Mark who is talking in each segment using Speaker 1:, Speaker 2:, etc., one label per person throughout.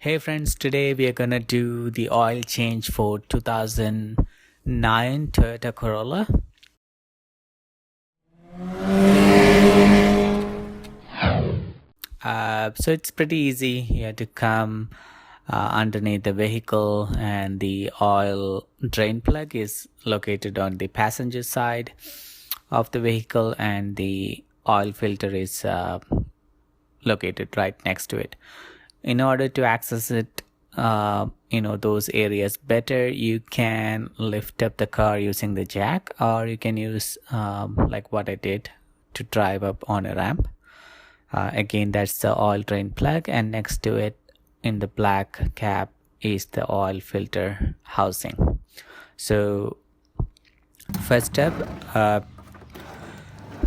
Speaker 1: Hey friends, today we are gonna do the oil change for 2009 Toyota Corolla. So it's pretty easy. You have to come underneath the vehicle, and the oil drain plug is located on the passenger side of the vehicle, and the oil filter is located right next to it. In order to access it, those areas better, you can lift up the car using the jack, or you can use like what I did, to drive up on a ramp. Again, that's the oil drain plug, and next to it in the black cap is the oil filter housing. So first step,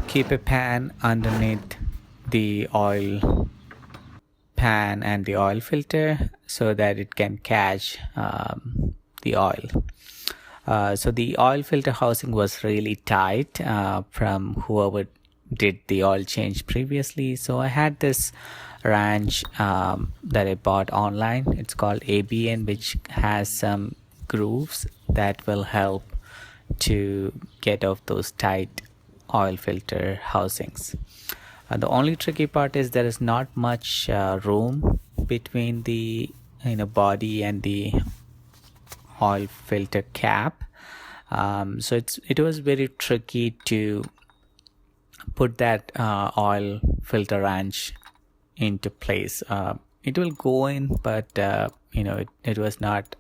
Speaker 1: keep a pan underneath the oil pan and the oil filter so that it can catch the oil. So the oil filter housing was really tight from whoever did the oil change previously. So I had this wrench that I bought online. It's called ABN, which has some grooves that will help to get off those tight oil filter housings. The only tricky part is there is not much room between the body and the oil filter cap. So it was very tricky to put that oil filter wrench into place. It will go in, but it was not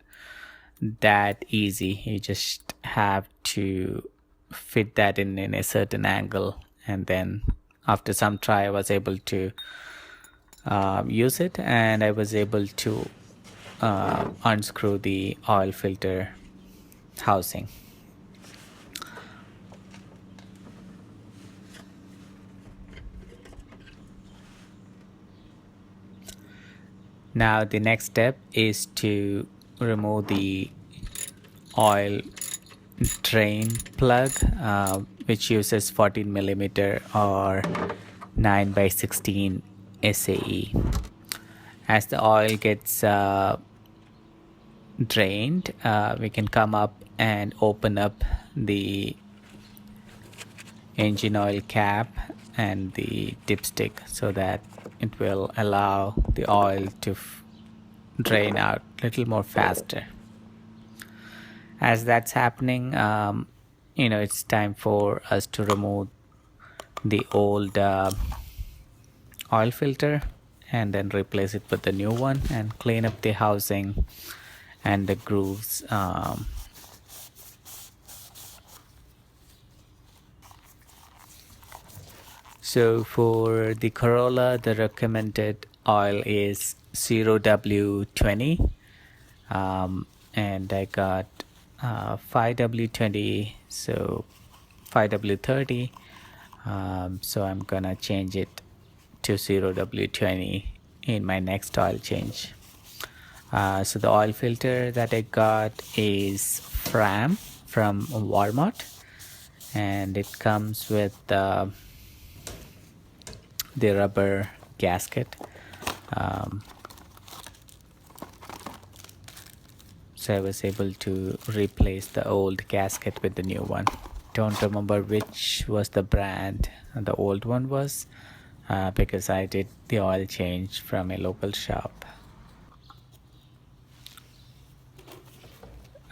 Speaker 1: that easy. You just have to fit that in a certain angle, and then after some try I was able to use it, and I was able to unscrew the oil filter housing. Now the next step is to remove the oil drain plug, which uses 14 millimeter or 9x16 SAE. As the oil gets drained, we can come up and open up the engine oil cap and the dipstick so that it will allow the oil to drain out a little more faster. As that's happening, it's time for us to remove the old oil filter and then replace it with the new one, and clean up the housing and the grooves. So for the Corolla, the recommended oil is 0W20, and I got 5W20, so 5W30. So I'm gonna change it to 0W20 in my next oil change. So the oil filter that I got is from Walmart, and it comes with the rubber gasket. So I was able to replace the old gasket with the new one. Don't remember which was the brand the old one was, because I did the oil change from a local shop.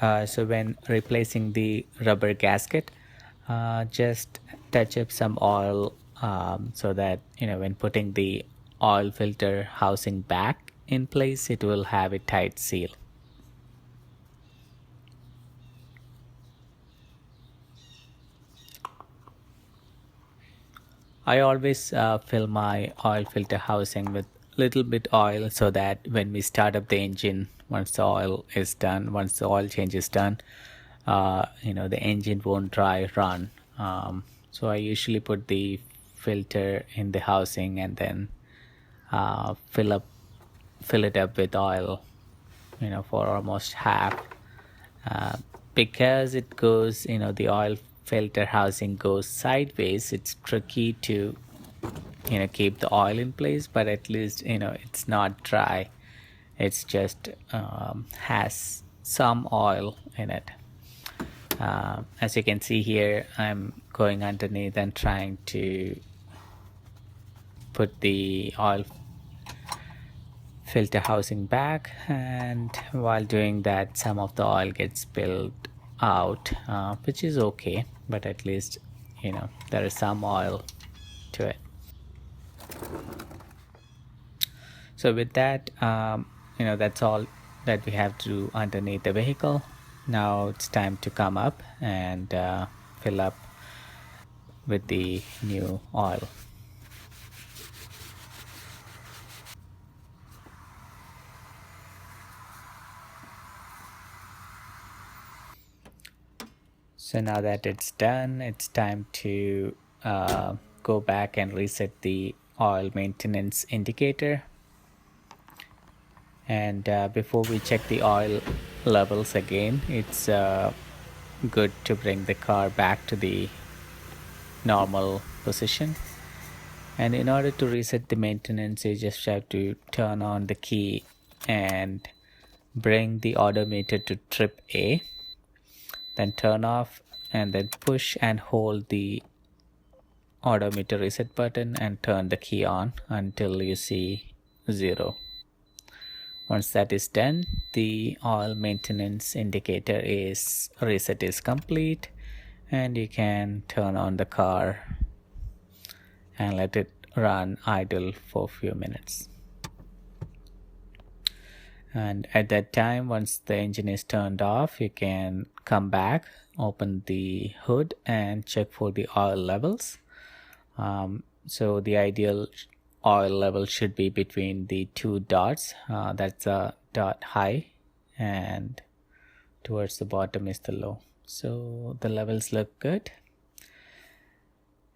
Speaker 1: So when replacing the rubber gasket, just touch up some oil so that when putting the oil filter housing back in place, it will have a tight seal. I always fill my oil filter housing with little bit oil so that when we start up the engine, once the oil change is done, the engine won't dry run. So I usually put the filter in the housing and then fill it up with oil, for almost half. Because it goes, the oil filter housing goes sideways, it's tricky to keep the oil in place, but at least it's not dry It's just has some oil in it. As you can see here, I'm going underneath and trying to put the oil filter housing back, and while doing that some of the oil gets spilled out, which is okay, but at least there is some oil to it. So with that, that's all that we have to do underneath the vehicle. Now it's time to come up and fill up with the new oil. So now that it's done, it's time to go back and reset the oil maintenance indicator. And before we check the oil levels again, it's good to bring the car back to the normal position. And in order to reset the maintenance, you just have to turn on the key and bring the odometer to trip A, then turn off and then push and hold the odometer reset button and turn the key on until you see 0. Once that is done, the oil maintenance indicator is reset is complete, and you can turn on the car and let it run idle for a few minutes. And at that time, once the engine is turned off, you can come back, open the hood and check for the oil levels. So the ideal oil level should be between the two dots. That's a dot high and towards the bottom is the low. So the levels look good.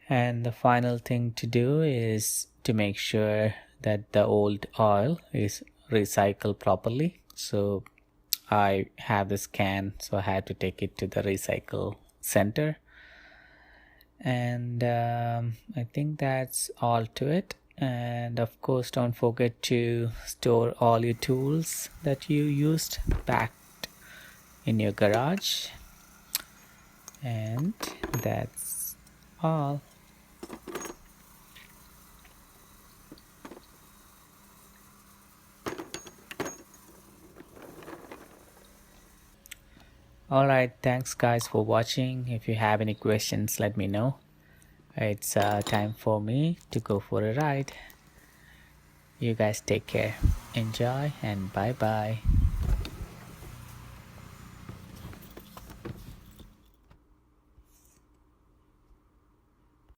Speaker 1: And the final thing to do is to make sure that the old oil is recycled properly. So I have this can, so I had to take it to the recycle center. And I think that's all to it. And of course, don't forget to store all your tools that you used back in your garage. And that's all. Alright, thanks guys for watching. If you have any questions, let me know. It's time for me to go for a ride. You guys take care, enjoy, and bye bye.